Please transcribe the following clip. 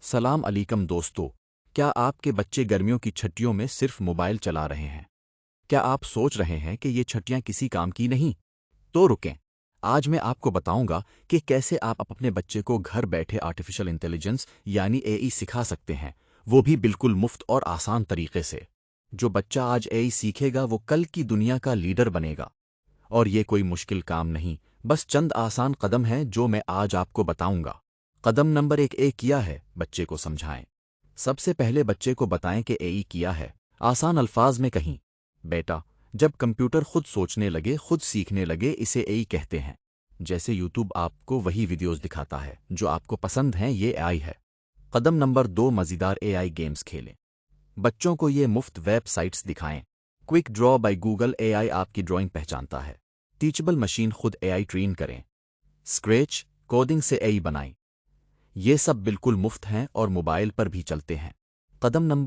سلام علیکم دوستو، کیا آپ کے بچے گرمیوں کی چھٹیوں میں صرف موبائل چلا رہے ہیں؟ کیا آپ سوچ رہے ہیں کہ یہ چھٹیاں کسی کام کی نہیں؟ تو رکیں، آج میں آپ کو بتاؤں گا کہ کیسے آپ اپنے بچے کو گھر بیٹھے آرٹیفیشل انٹیلیجنس یعنی اے ای سکھا سکتے ہیں، وہ بھی بالکل مفت اور آسان طریقے سے۔ جو بچہ آج اے ای سیکھے گا وہ کل کی دنیا کا لیڈر بنے گا، اور یہ کوئی مشکل کام نہیں، بس چند آسان قدم ہیں جو میں آج آپ کو بتاؤں گا۔ قدم نمبر 1، کیا ہے بچے کو سمجھائیں۔ سب سے پہلے بچے کو بتائیں کہ اے ای کیا ہے، آسان الفاظ میں کہیں۔ بیٹا، جب کمپیوٹر خود سوچنے لگے، خود سیکھنے لگے، اسے اے ای کہتے ہیں۔ جیسے یوٹیوب آپ کو وہی ویڈیوز دکھاتا ہے جو آپ کو پسند ہیں، یہ اے آئی ہے۔ قدم نمبر 2، مزیدار اے آئی گیمز کھیلیں۔ بچوں کو یہ مفت ویب سائٹس دکھائیں۔ کوئک ڈرا بائی گوگل اے آئی آپ کی ڈرائنگ پہچانتا ہے۔ ٹیچبل مشین خود اے آئی ٹرین کریں۔ اسکریچ کوڈنگ سے اے آئی بنائیں۔ یہ سب بالکل مفت ہیں اور موبائل پر بھی چلتے ہیں۔ قدم نمبر